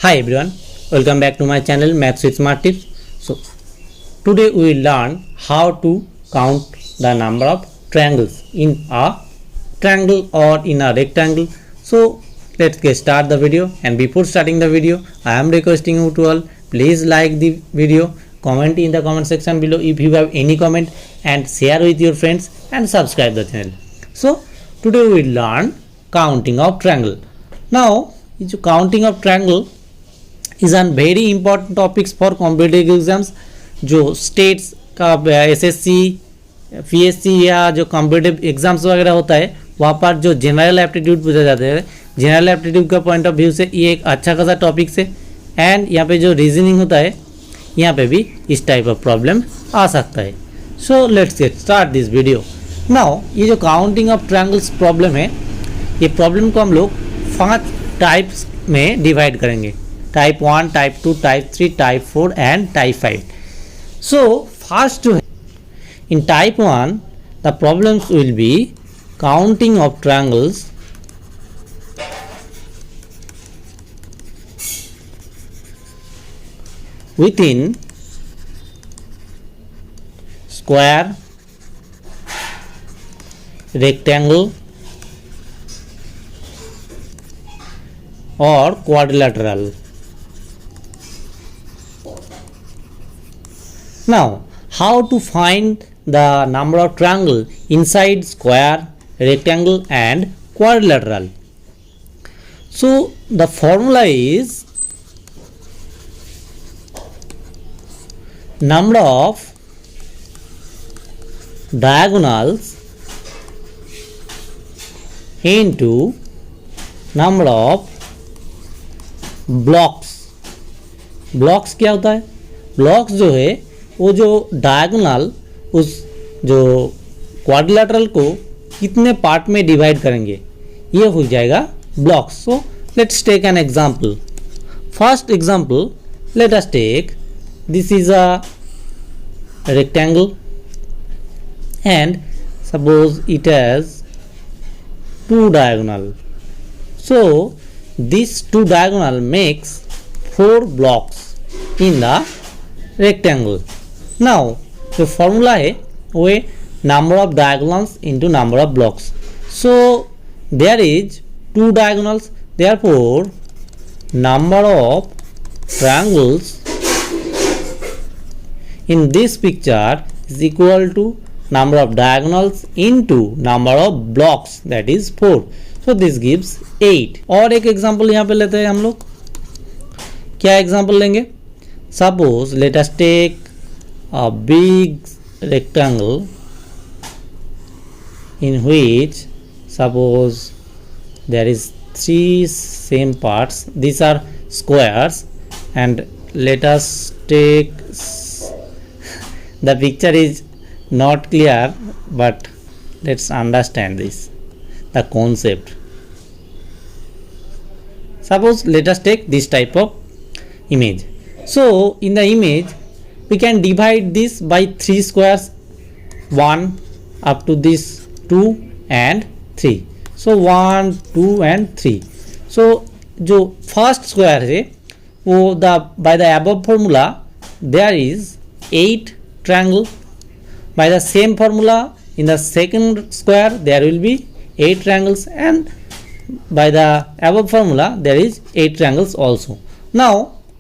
Hi everyone, welcome back to my channel Maths with Smart Tips. So today we will learn how to count the number of triangles in a triangle or in a rectangle. So let's get start the video, and before starting the video I am requesting you to all please like the video, comment in the comment section below if you have any comment, and share with your friends and subscribe the channel. So today we will learn counting of triangle. Now counting of triangle is an very important topics for competitive exams. जो states का SSC PSC या जो competitive exams वगैरह होता है वहाँ पर जो जनरल एप्टीट्यूड पूछा जाता है, जनरल एप्टीट्यूड का पॉइंट ऑफ व्यू से ये एक अच्छा खासा टॉपिक है. एंड यहाँ पे जो रीजनिंग होता है यहाँ पे भी इस टाइप ऑफ प्रॉब्लम आ सकता है. So let's get start this video. Now ये जो काउंटिंग ऑफ ट्रायंगल्स प्रॉब्लम है, ये प्रॉब्लम को हम लोग 5 टाइप्स में डिवाइड करेंगे. Type 1, Type 2, Type 3, Type 4 and Type 5. So first in Type 1 the problems will be counting of triangles within square, rectangle or quadrilateral. Now, how to find the number of triangle inside square, rectangle and quadrilateral? So, the formula is number of diagonals into number of blocks. blocks क्या होता है? blocks जो है वो जो diagonal उस जो quadrilateral को कितने पार्ट में डिवाइड करेंगे ये हो जाएगा blocks. So let's take an example. First example, let us take this is a rectangle and suppose it has 2 diagonal. So this 2 diagonal makes 4 blocks in the rectangle. Now the formula है वो number of diagonals into number of blocks. So there is 2 diagonals, therefore number of triangles in this picture is equal to number of diagonals into number of blocks, that is 4. So this gives 8. और एक example यहाँ पे लेते हैं हम लोग. क्या example लेंगे? Suppose let us take a big rectangle in which suppose there is 3 same parts. These are squares, and let us take the picture is not clear, but let's understand this, the concept. Suppose let us take this type of image. So in the image we can divide this by 3 squares, 1 up to this 2 and 3. So 1, 2 and 3. So जो first square है वो by the above formula there is 8 triangle. By the same formula in the second square there will be 8 triangles, and by the above formula there is 8 triangles also. Now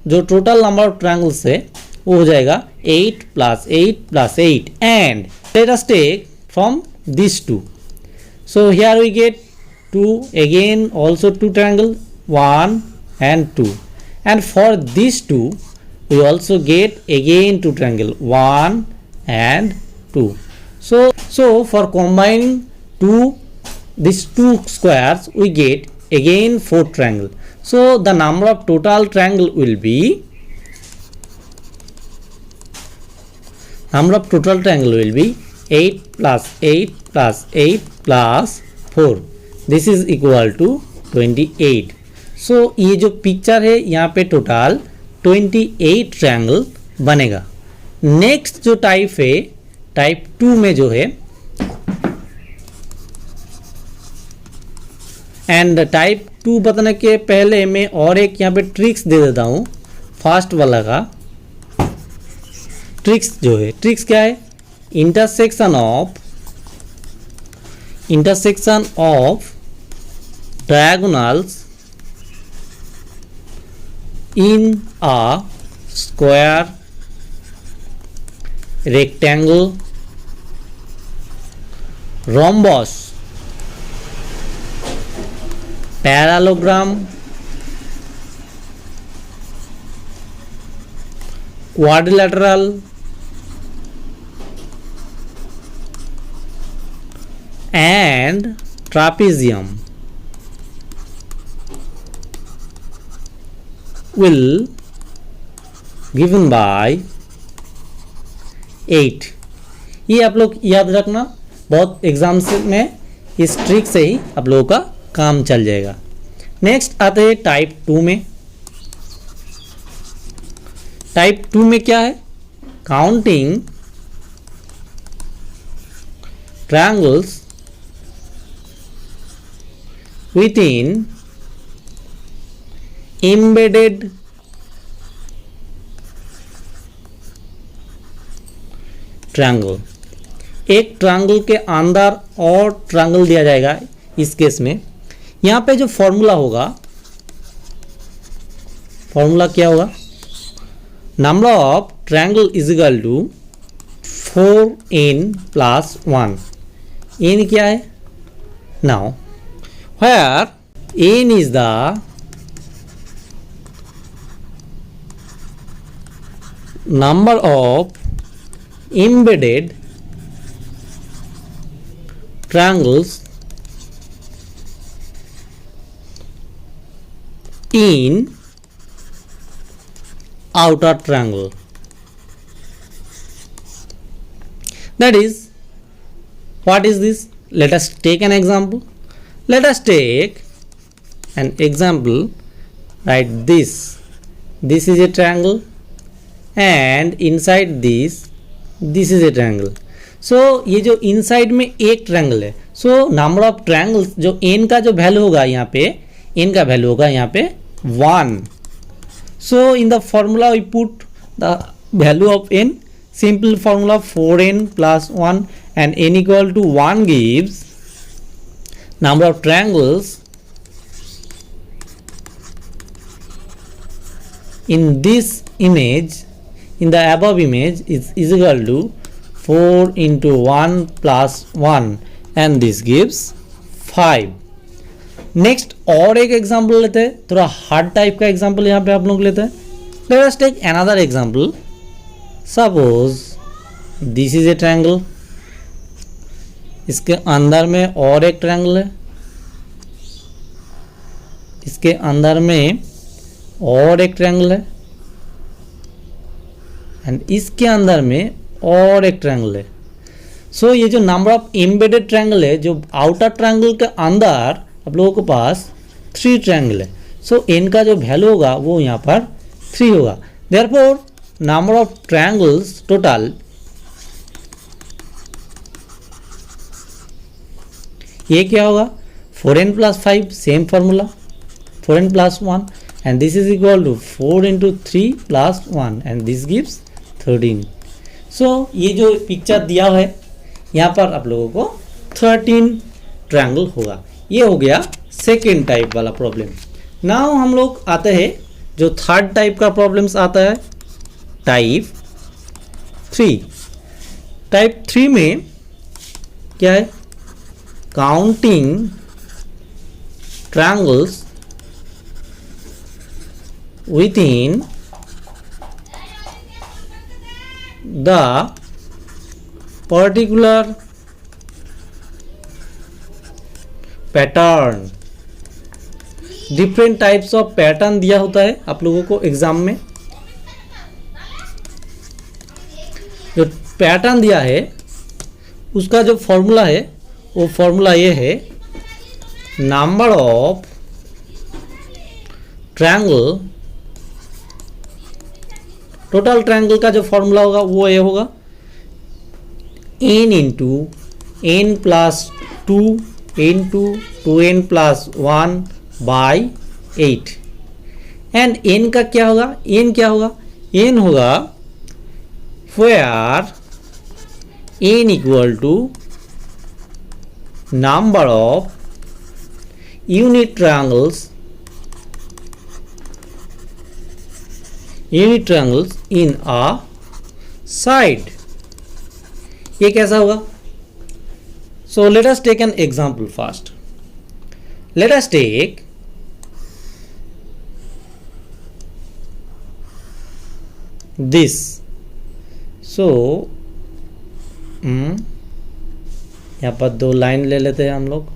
जो total number of triangles है वो हो जाएगा 8 plus 8 plus 8, and let us take from these 2. So here we get 2, again also 2 triangle, 1 and 2, and for these 2 we also get again 2 triangle, 1 and 2. So for combining these 2 squares we get again 4 triangle. So the number of total triangle will be 8 plus 8 plus 8 plus 4. This is equal to 28. So ये जो picture है यहाँ पे total 28 triangle बनेगा. Next जो type है, type 2 में जो है एंड टाइप 2 बताने के पहले मैं और एक यहाँ पे ट्रिक्स दे देता हूँ। फर्स्ट वाला का ट्रिक्स जो है, ट्रिक्स क्या है, intersection of diagonals in a square, rectangle, rhombus, parallelogram, quadrilateral, and trapezium will given by 8। ये आप लोग याद रखना, बहुत एग्जाम्स में इस ट्रिक से ही आप लोगों का काम चल जाएगा। नेक्स्ट आते हैं टाइप 2 में। टाइप 2 में क्या है, counting triangles with in embedded triangle. एक ट्रायंगल के अंदर और ट्रायंगल दिया जाएगा। इस केस में यहाँ पे जो फॉर्मूला होगा, फॉर्मूला क्या होगा, number of triangle is equal to 4n plus 1। n क्या है, now where n is the number of embedded triangles in outer triangle, that is, what is this, let us take an example. Let us take an example, right, this is a triangle and inside this is a triangle. सो ये जो inside में एक triangle है, so number of triangles जो n का जो value होगा यहाँ पे, n का वैल्यू होगा यहाँ पे 1। So in the formula we put the value of n, simple formula 4n plus 1 and n equal to 1 gives number of triangles in this image, in the above image is equal to 4 into 1 plus 1 and this gives 5। Next और एक example लेते हैं, थोड़ा hard type का example यहाँ पे आप लोग लेते हैं। Let us take another example. Suppose this is a triangle, इसके अंदर में और एक ट्रायंगल है, इसके अंदर में और एक ट्रायंगल है एंड इसके अंदर में और एक ट्रायंगल है। सो ये जो नंबर ऑफ एम्बेडेड ट्रायंगल है, जो आउटर ट्रायंगल के अंदर आप लोगों के पास 3 ट्रायंगल है। सो n का जो वैल्यू होगा वो यहाँ पर 3 होगा। Therefore number of triangles total, ये क्या होगा 4n plus 5, same formula 4n plus 1 and this is equal to 4 into 3 plus 1 and this gives 13। सो ये जो पिक्चर दिया है यहाँ पर आप लोगों को 13 ट्रायंगल होगा। ये हो गया सेकेंड टाइप वाला प्रॉब्लम। नाउ हम लोग आते हैं जो थर्ड टाइप का प्रॉब्लम्स आता है, टाइप 3। टाइप 3 में क्या है, counting triangles within the particular pattern। Different types of pattern दिया होता है आप लोगों को एग्जाम में। जो पैटर्न दिया है उसका जो फॉर्मूला है वो फॉर्मूला ये है, number of triangle, total triangle का जो फॉर्मूला होगा वो ये होगा n into n plus 2 into 2n+1 by 8 and n का क्या होगा, n क्या होगा, n होगा where n equal to number of unit triangles in a side. ये कैसा होगा? So let us take an example first. Let us take this. So यहाँ पर 2 लाइन ले लेते हैं हम लोग।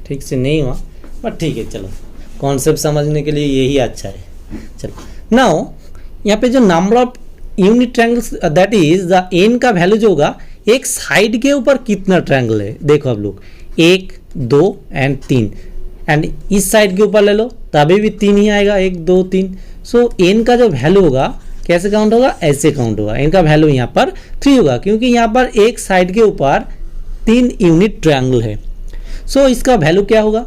ठीक से नहीं हुआ बट ठीक है, चलो कॉन्सेप्ट समझने के लिए यही अच्छा है। चलो नाउ यहाँ पे जो number of unit triangles that is the n का वैल्यू जो होगा एक साइड के ऊपर कितना ट्रायंगल है, देखो आप लोग 1 2 एंड 3 एंड इस साइड के ऊपर ले लो तभी भी 3 ही आएगा, 1 2 3। सो n का जो वैल्यू होगा कैसे काउंट होगा, ऐसे काउंट होगा। n का वैल्यू यहाँ पर 3 होगा क्योंकि यहाँ पर एक साइड के ऊपर 3 यूनिट ट्रायंगल है। सो इसका वैल्यू क्या होगा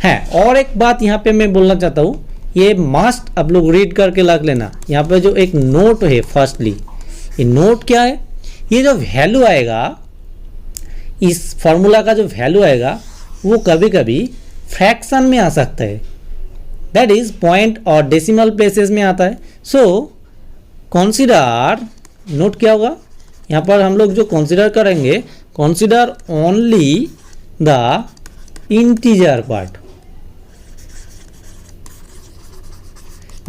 है। और एक बात यहाँ पे मैं बोलना चाहता हूँ, ये मस्ट आप लोग रीड करके रख लेना। यहाँ पे जो एक नोट है, फर्स्टली ये नोट क्या है, ये जो वैल्यू आएगा इस फॉर्मूला का जो वैल्यू आएगा वो कभी कभी फ्रैक्शन में आ सकता है, दैट इज पॉइंट और डेसिमल प्लेसेस में आता है। सो कंसीडर, नोट क्या होगा यहाँ पर हम लोग जो कंसीडर करेंगे, consider only the integer part.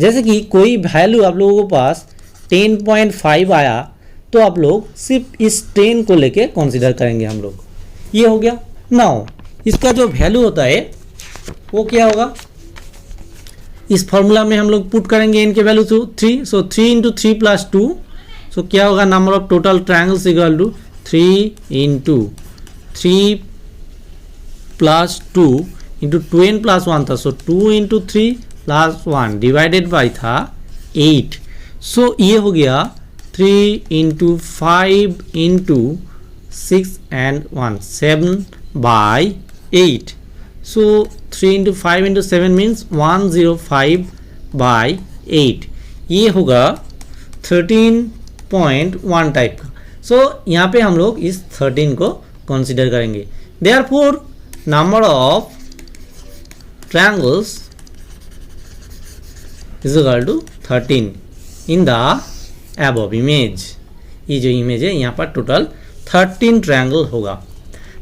जैसे कि कोई वैल्यू आप लोगों के पास 10.5 आया तो आप लोग सिर्फ इस 10 को लेके कंसीडर करेंगे हम लोग। ये हो गया। नाउ इसका जो वैल्यू होता है वो क्या होगा, इस फॉर्मूला में हम लोग पुट करेंगे n के value to 3। So 3 into 3 plus 2, so क्या होगा, number of total triangles equal to 3 into 3 plus 2 into 2n plus 1 था। So 2 into 3 plus 1 divided by था 8। सो ये हो गया 3 into 5 into 6 and 1 7 by 8। So 3 into 5 into 7 means 105 by 8। ये होगा 13.1 type का। सो यहाँ पे हम लोग इस 13 को कंसीडर करेंगे। Therefore number of triangles is equal to 13 in the above image. ये जो इमेज है यहाँ पर टोटल 13 ट्रायंगल होगा।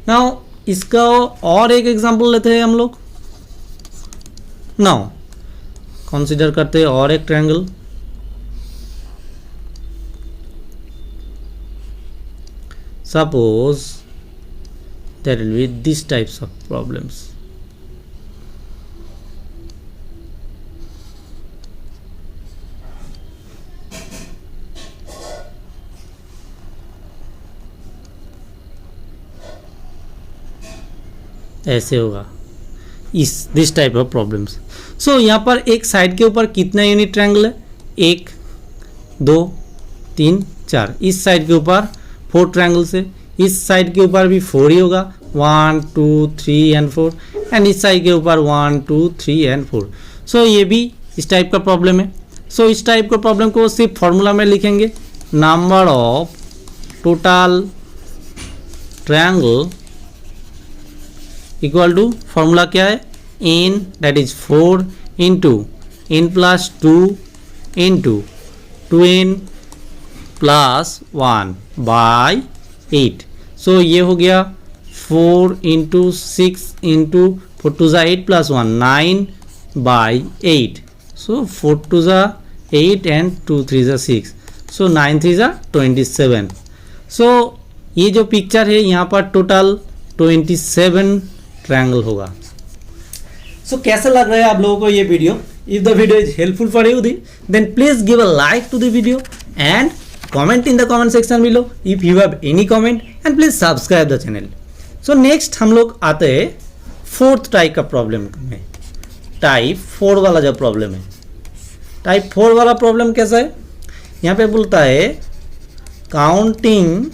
नाउ इसका और एक एग्जांपल लेते हैं हम लोग। नाउ कंसीडर करते हैं और एक triangle. Suppose there will be these types of problems. ऐसे होगा दिस टाइप ऑफ प्रॉब्लम्स। सो यहाँ पर एक साइड के ऊपर कितना यूनिट ट्रायंगल है, 1 2 3 4। इस साइड के ऊपर 4 ट्रायंगल्स है, इस साइड के ऊपर भी 4 ही होगा, 1 2 3 एंड 4 एंड इस साइड के ऊपर 1 2 3 एंड 4। सो ये भी इस टाइप का प्रॉब्लम है। सो इस टाइप का प्रॉब्लम को सिर्फ फॉर्मूला में लिखेंगे, number of total triangle equal to, formula क्या है, n that is 4 into n plus 2 into 2n plus 1 by 8। So ये हो गया 4 इंटू 6 इंटू 4 टू ज़ा 8 प्लस 1 9 बाई 8। सो 4 टू ज़ा 8 एंड 2 3 ज़ा 6। सो 9 3 ज़ा 27। सो ये जो पिक्चर है यहाँ पर टोटल 27 ट्रायंगल होगा। सो कैसा लग रहा है आप लोगों को ये video? If the video is helpful for you then please give a like to the video and comment in the comment section below if you have any comment and please subscribe the channel. So next हम लोग आते हैं 4th type का problem में। Type 4 वाला जो problem है type 4 वाला प्रॉब्लम कैसा है, यहाँ पे बोलता है counting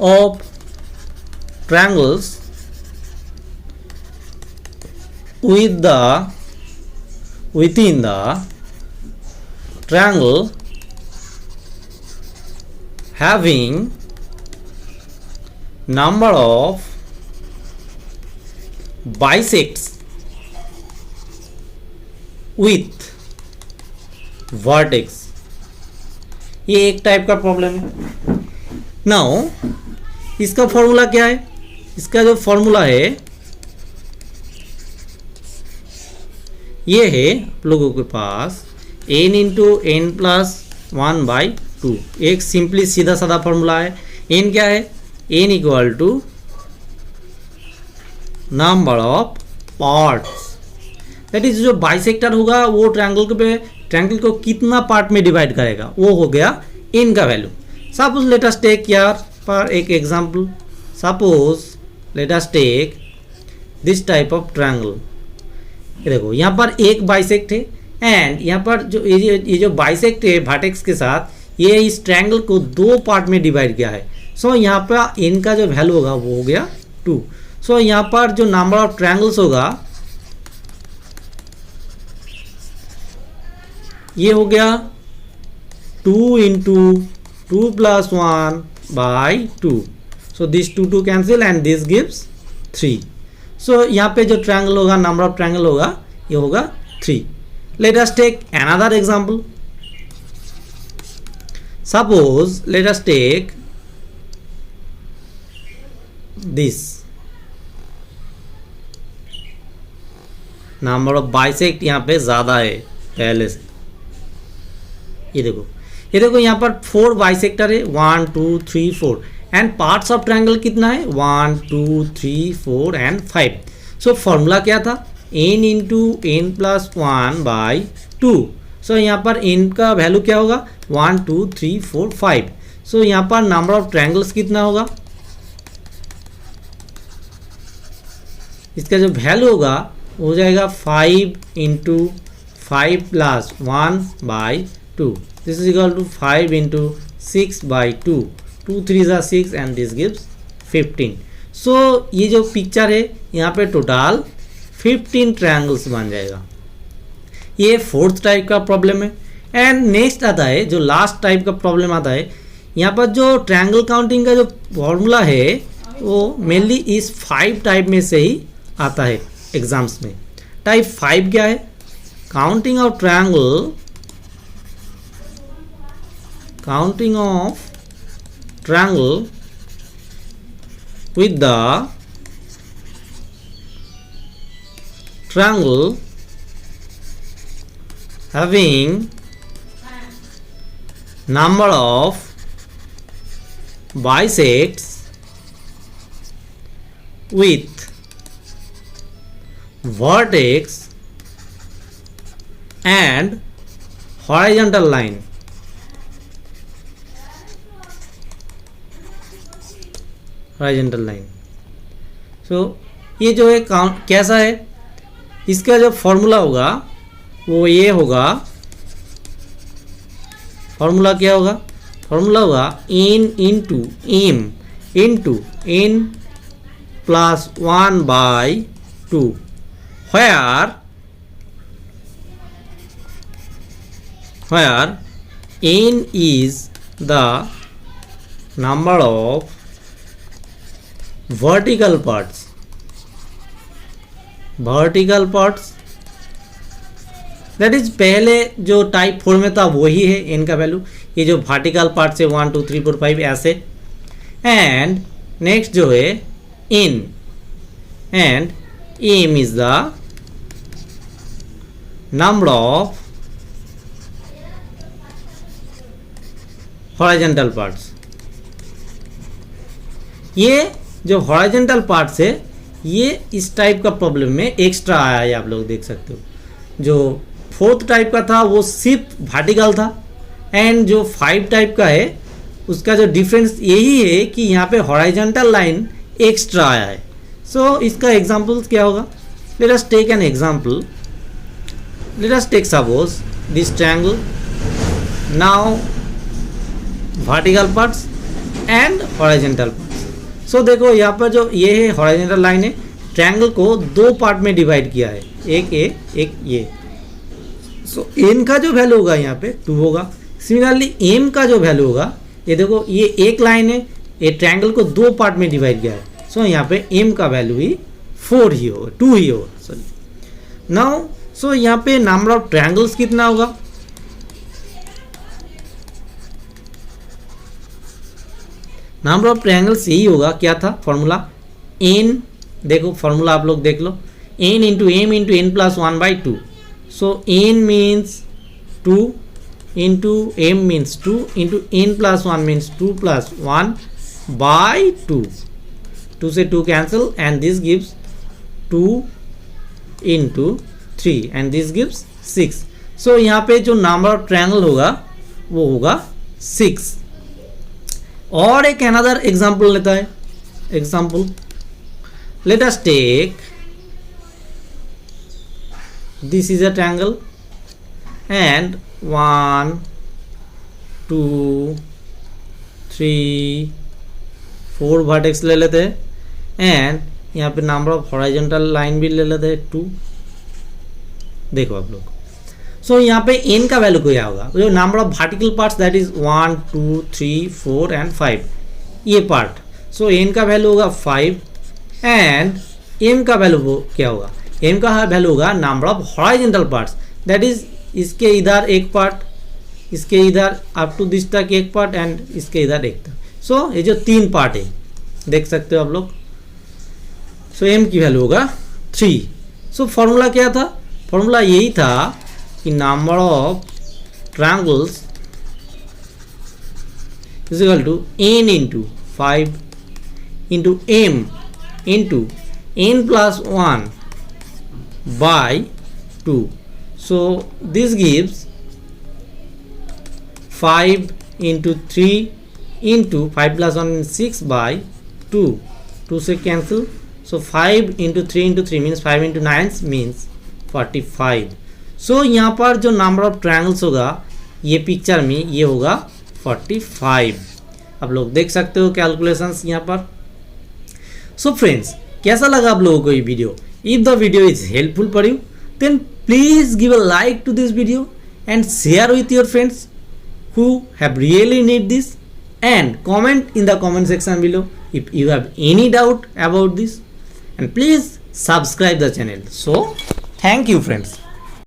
of triangles within the triangle having number of bisects with vertex। ये एक टाइप का प्रॉब्लम है। नाउ इसका फॉर्मूला क्या है, इसका जो फॉर्मूला है ये है आप लोगों के पास n इंटू एन प्लस 1/2। एक सिंपली सीधा साधा फॉर्मूला है। n क्या है, n equal to number of parts, that is जो बाइसेक्टर होगा वो ट्रायंगल को कितना पार्ट में डिवाइड करेगा, वो हो गया n का value. Suppose let us take यार फॉर एक example, suppose let us take this type of triangle. ये देखो यहाँ पर एक बाइसेक्ट है एंड यहाँ पर जो ये जो बाइसेक्ट है वर्टेक्स के साथ, ये इस ट्रायंगल को दो पार्ट में डिवाइड किया है। सो यहाँ पर n का जो वैल्यू होगा वो हो गया 2। सो यहाँ पर जो नंबर ऑफ ट्रायंगल्स होगा ये हो गया 2 into 2 plus 1/2। So this 2 cancel and this gives 3। सो यहाँ पे जो ट्रायंगल होगा, नंबर ऑफ ट्रायंगल होगा ये होगा 3। Let us take another example, suppose let us take this number of bisect यहाँ पे ज़्यादा है पहले से। ये देखो यहाँ पर 4 बाइसेक्टर है, 1 2 3 4 एंड पार्ट्स ऑफ ट्रायंगल कितना है 1 2 3 4 एंड 5। सो फॉर्मूला क्या था n इंटू एन प्लस 1/2। सो यहाँ पर n का वैल्यू क्या होगा 1 2 3 4 5। सो यहाँ पर नंबर ऑफ ट्रायंगल्स कितना होगा, इसका जो वैल्यू होगा हो जाएगा 5 into 5 plus 1/2। This is equal to 5 into 6/2। 2 3 ज़ा 6 एंड दिस गिव्स 15। सो ये जो पिक्चर है यहाँ पे टोटल 15 ट्रायंगल्स बन जाएगा। ये 4th टाइप का प्रॉब्लम है। एंड नेक्स्ट आता है जो लास्ट टाइप का प्रॉब्लम आता है, यहाँ पर जो ट्रायंगल काउंटिंग का जो फॉर्मूला है वो मेनली इस 5 टाइप में से ही आता है एग्जाम्स में। टाइप 5 क्या है, counting of triangle with the triangle having number of bisects with vertex and horizontal line। Horizontal line. So ये जो है कैसा है, इसका जो फॉर्मूला होगा वो ये होगा, फॉर्मूला क्या होगा, फॉर्मूला होगा n into m into n plus 1/2 where n is the number of vertical parts that is पहले जो टाइप 4 में था वही है n का वैल्यू। ये जो वर्टिकल पार्ट है 1 2 3 4 5 ऐसे। एंड नेक्स्ट जो है n and m is the number of horizontal parts. ये जो हॉरिजॉन्टल पार्ट्स है ये इस टाइप का प्रॉब्लम में एक्स्ट्रा आया है, आप लोग देख सकते हो। जो 4th टाइप का था वो सिर्फ वर्टिकल था एंड जो 5 टाइप का है उसका जो डिफरेंस यही है कि यहाँ पे हॉरिजॉन्टल लाइन एक्स्ट्रा आया है। सो इसका एग्जांपल क्या होगा, let us take an example, let us take suppose this triangle. Now vertical parts and horizontal parts. So देखो यहाँ पर जो ये है horizontal line है, ट्रायंगल को दो पार्ट में डिवाइड किया है, एक ए एक ये. सो एन का जो वैल्यू होगा यहाँ पे 2 होगा. सिमिलरली एम का जो वैल्यू होगा, ये देखो ये एक लाइन है, ये ट्रायंगल को दो पार्ट में डिवाइड किया है. सो यहाँ पे एम का वैल्यू ही 4 ही होगा, 2 ही होगा. सॉरी. नाउ सो यहाँ पे नंबर ऑफ ट्रायंगल्स कितना होगा? नंबर ऑफ ट्रायंगल्स यही होगा. क्या था फॉर्मूला? एन. देखो फॉर्मूला आप लोग देख लो, n into m into n plus 1/2. So n means 2 into m means 2 into n plus 1 means 2 plus 1 by 2. 2 से 2 cancel and this gives 2 into 3 and this gives 6. So यहाँ पे जो number of triangle होगा वो होगा 6. और एक another example लेता है. Example, let us take this is a triangle and 1 2 3 4 vertex ले लेते हैं एंड यहाँ पे नंबर ऑफ हॉरिजॉन्टल लाइन भी ले लेते हैं 2. देखो आप लोग. सो यहाँ पे n का वैल्यू क्या होगा? जो number of vertical parts that is 1 2 3 4 and 5, ये पार्ट. सो n का वैल्यू होगा 5 एंड m का वैल्यू क्या होगा? m का वैल्यू होगा number of horizontal parts that is इसके इधर एक पार्ट, इसके इधर अप टू दिस तक एक पार्ट एंड इसके इधर एक तक. सो ये जो 3 पार्ट है देख सकते हो आप लोग. सो m की वैल्यू होगा 3. सो फॉर्मूला क्या था? फॉर्मूला यही था कि number of triangles is equal to n into 5 into m into n plus 1 by 2. So this gives 5 into 3 into 5 plus 1 means 6 by 2. 2 से cancel. So 5 into 3 into 3 means 5 into 9 means 45. So यहाँ पर जो number of triangles होगा ये picture में ये होगा 45. आप लोग देख सकते हो कैलकुलेशंस यहाँ पर. So friends, कैसा लगा आप लोगों को ये video? If the video is helpful for you, then please give a like to this video and share with your friends who have really need this, and comment in the comment section below if you have any doubt about this, and please subscribe the channel. So thank you friends.